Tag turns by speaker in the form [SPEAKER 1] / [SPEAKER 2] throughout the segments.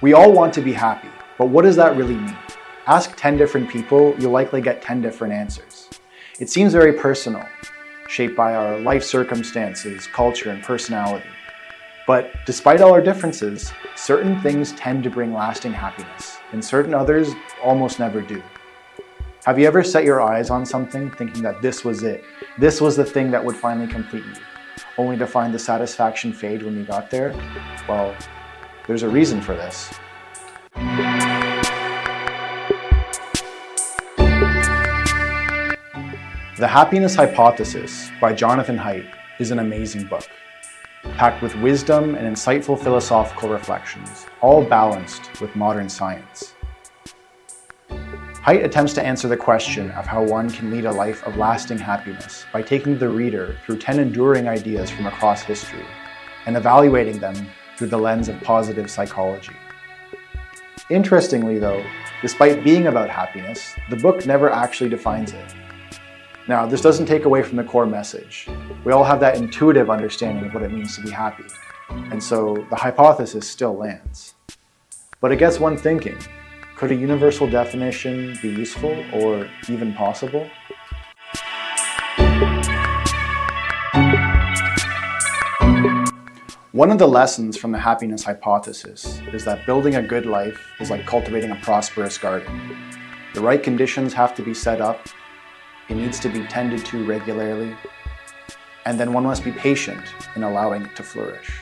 [SPEAKER 1] We all want to be happy, but what does that really mean? Ask 10 different people, you'll likely get 10 different answers. It seems very personal, shaped by our life circumstances, culture, and personality. But despite all our differences, certain things tend to bring lasting happiness, and certain others almost never do. Have you ever set your eyes on something thinking that this was it? This was the thing that would finally complete you, only to find the satisfaction fade when you got there? Well, there's a reason for this. The Happiness Hypothesis by Jonathan Haidt is an amazing book, packed with wisdom and insightful philosophical reflections, all balanced with modern science. Haidt attempts to answer the question of how one can lead a life of lasting happiness by taking the reader through 10 enduring ideas from across history and evaluating them through the lens of positive psychology. Interestingly though, despite being about happiness, the book never actually defines it. Now, this doesn't take away from the core message. We all have that intuitive understanding of what it means to be happy, and so the hypothesis still lands. But it gets one thinking. Could a universal definition be useful or even possible? One of the lessons from the happiness hypothesis is that building a good life is like cultivating a prosperous garden. The right conditions have to be set up, it needs to be tended to regularly, and then one must be patient in allowing it to flourish.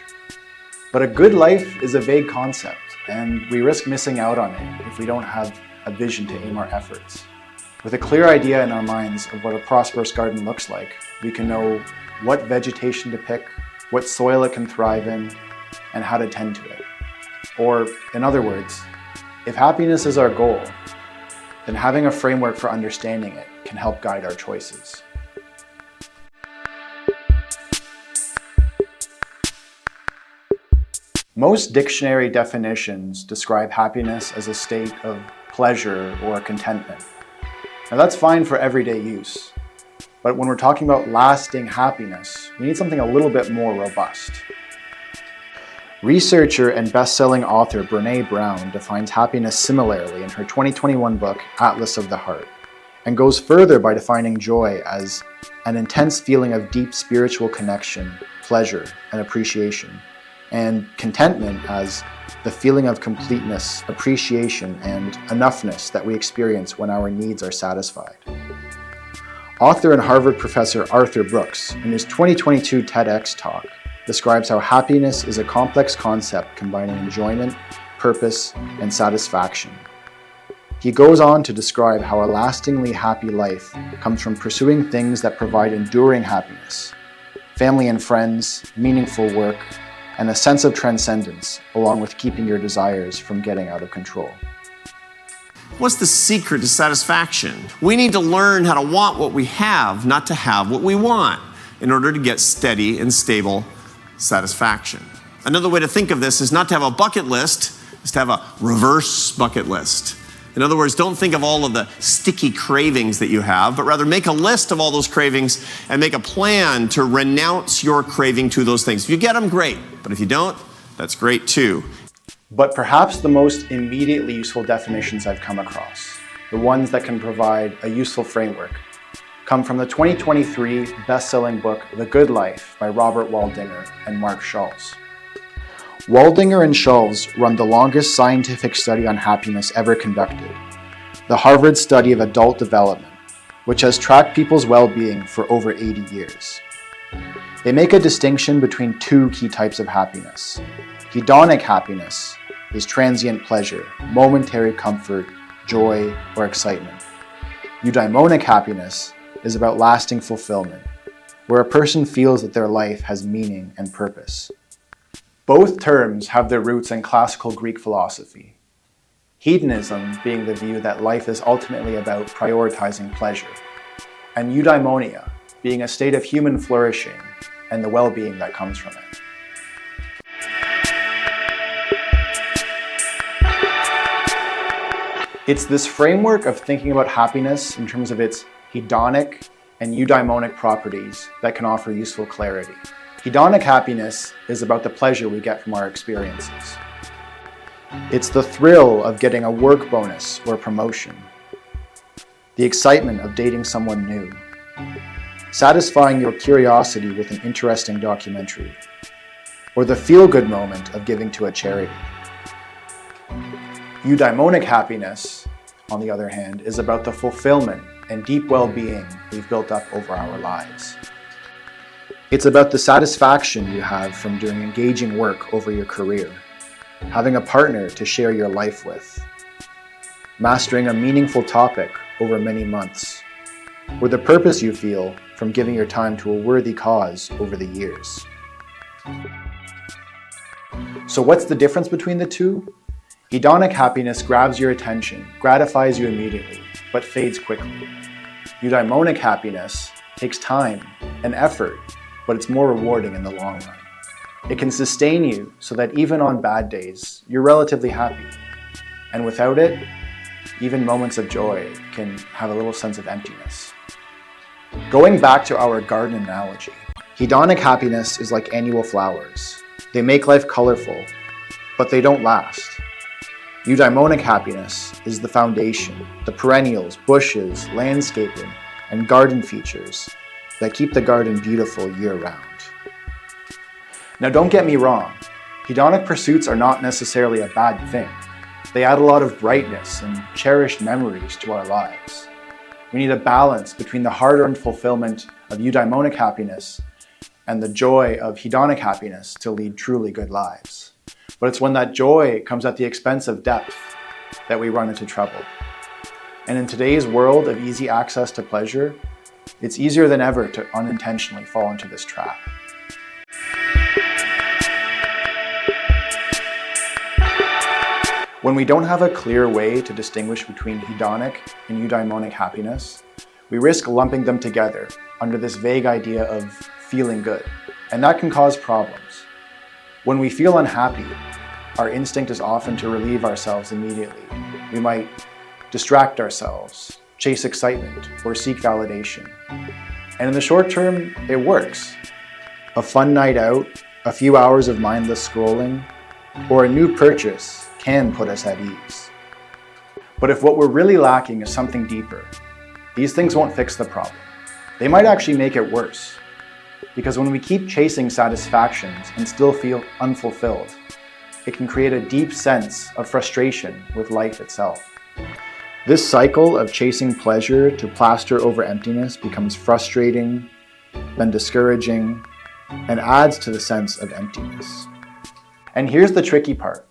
[SPEAKER 1] But a good life is a vague concept, and we risk missing out on it if we don't have a vision to aim our efforts. With a clear idea in our minds of what a prosperous garden looks like, we can know what vegetation to pick, what soil it can thrive in, and how to tend to it. Or, in other words, if happiness is our goal, then having a framework for understanding it can help guide our choices. Most dictionary definitions describe happiness as a state of pleasure or contentment. Now that's fine for everyday use, but when we're talking about lasting happiness, we need something a little bit more robust. Researcher and best-selling author Brené Brown defines happiness similarly in her 2021 book, Atlas of the Heart, and goes further by defining joy as an intense feeling of deep spiritual connection, pleasure, and appreciation, and contentment as the feeling of completeness, appreciation, and enoughness that we experience when our needs are satisfied. Author and Harvard professor Arthur Brooks, in his 2022 TEDx talk, describes how happiness is a complex concept combining enjoyment, purpose, and satisfaction. He goes on to describe how a lastingly happy life comes from pursuing things that provide enduring happiness, family and friends, meaningful work, and a sense of transcendence, along with keeping your desires from getting out of control.
[SPEAKER 2] What's the secret to satisfaction? We need to learn how to want what we have, not to have what we want, in order to get steady and stable satisfaction. Another way to think of this is not to have a bucket list, is to have a reverse bucket list. In other words, don't think of all of the sticky cravings that you have, but rather make a list of all those cravings and make a plan to renounce your craving to those things. If you get them, great. But if you don't, that's great too.
[SPEAKER 1] But perhaps the most immediately useful definitions I've come across, the ones that can provide a useful framework, come from the 2023 best-selling book, The Good Life by Robert Waldinger and Mark Schulz. Waldinger and Schulz run the longest scientific study on happiness ever conducted, the Harvard Study of Adult Development, which has tracked people's well-being for over 80 years. They make a distinction between two key types of happiness. Hedonic happiness is transient pleasure, momentary comfort, joy, or excitement. Eudaimonic happiness is about lasting fulfillment, where a person feels that their life has meaning and purpose. Both terms have their roots in classical Greek philosophy. Hedonism being the view that life is ultimately about prioritizing pleasure, and eudaimonia being a state of human flourishing and the well-being that comes from it. It's this framework of thinking about happiness in terms of its hedonic and eudaimonic properties that can offer useful clarity. Hedonic happiness is about the pleasure we get from our experiences. It's the thrill of getting a work bonus or promotion, the excitement of dating someone new, satisfying your curiosity with an interesting documentary, or the feel-good moment of giving to a charity. Eudaimonic happiness, on the other hand, is about the fulfillment and deep well-being we've built up over our lives. It's about the satisfaction you have from doing engaging work over your career, having a partner to share your life with, mastering a meaningful topic over many months, or the purpose you feel from giving your time to a worthy cause over the years. So what's the difference between the two? Hedonic happiness grabs your attention, gratifies you immediately, but fades quickly. Eudaimonic happiness takes time and effort, but it's more rewarding in the long run. It can sustain you so that even on bad days, you're relatively happy. And without it, even moments of joy can have a little sense of emptiness. Going back to our garden analogy, hedonic happiness is like annual flowers. They make life colorful, but they don't last. Eudaimonic happiness is the foundation, the perennials, bushes, landscaping, and garden features that keep the garden beautiful year-round. Now don't get me wrong, hedonic pursuits are not necessarily a bad thing. They add a lot of brightness and cherished memories to our lives. We need a balance between the hard-earned fulfillment of eudaimonic happiness and the joy of hedonic happiness to lead truly good lives. But it's when that joy comes at the expense of depth that we run into trouble. And in today's world of easy access to pleasure, it's easier than ever to unintentionally fall into this trap. When we don't have a clear way to distinguish between hedonic and eudaimonic happiness, we risk lumping them together under this vague idea of feeling good, and that can cause problems. When we feel unhappy, our instinct is often to relieve ourselves immediately. We might distract ourselves, chase excitement, or seek validation. And in the short term, it works. A fun night out, a few hours of mindless scrolling, or a new purchase can put us at ease. But if what we're really lacking is something deeper, these things won't fix the problem. They might actually make it worse. Because when we keep chasing satisfactions and still feel unfulfilled, it can create a deep sense of frustration with life itself. This cycle of chasing pleasure to plaster over emptiness becomes frustrating, then discouraging, and adds to the sense of emptiness. And here's the tricky part.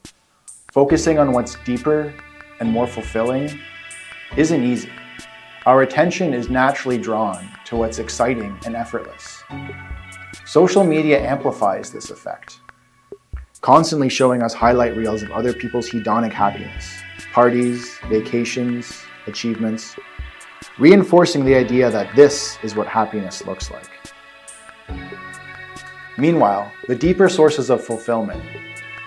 [SPEAKER 1] Focusing on what's deeper and more fulfilling isn't easy. Our attention is naturally drawn to what's exciting and effortless. Social media amplifies this effect, constantly showing us highlight reels of other people's hedonic happiness, parties, vacations, achievements, reinforcing the idea that this is what happiness looks like. Meanwhile, the deeper sources of fulfillment,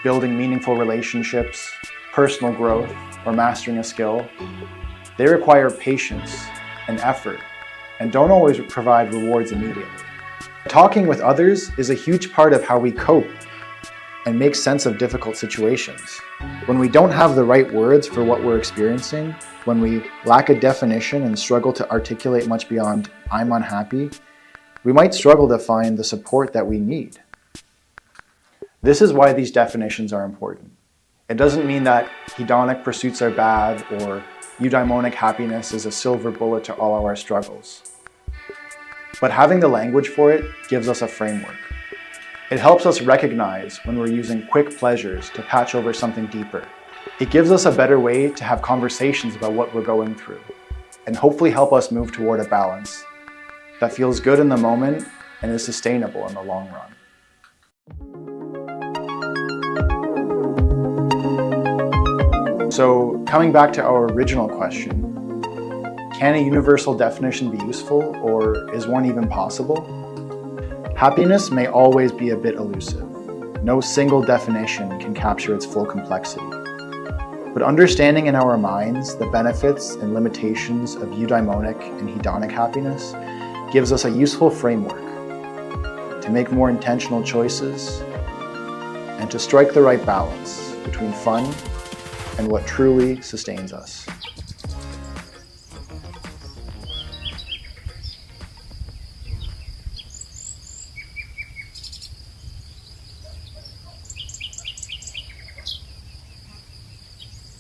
[SPEAKER 1] building meaningful relationships, personal growth, or mastering a skill, they require patience and effort and don't always provide rewards immediately. Talking with others is a huge part of how we cope and make sense of difficult situations. When we don't have the right words for what we're experiencing, when we lack a definition and struggle to articulate much beyond "I'm unhappy," we might struggle to find the support that we need. This is why these definitions are important. It doesn't mean that hedonic pursuits are bad or eudaimonic happiness is a silver bullet to all our struggles. But having the language for it gives us a framework. It helps us recognize when we're using quick pleasures to patch over something deeper. It gives us a better way to have conversations about what we're going through and hopefully help us move toward a balance that feels good in the moment and is sustainable in the long run. So, coming back to our original question, can a universal definition be useful, or is one even possible? Happiness may always be a bit elusive. No single definition can capture its full complexity. But understanding in our minds the benefits and limitations of eudaimonic and hedonic happiness gives us a useful framework to make more intentional choices and to strike the right balance between fun and what truly sustains us.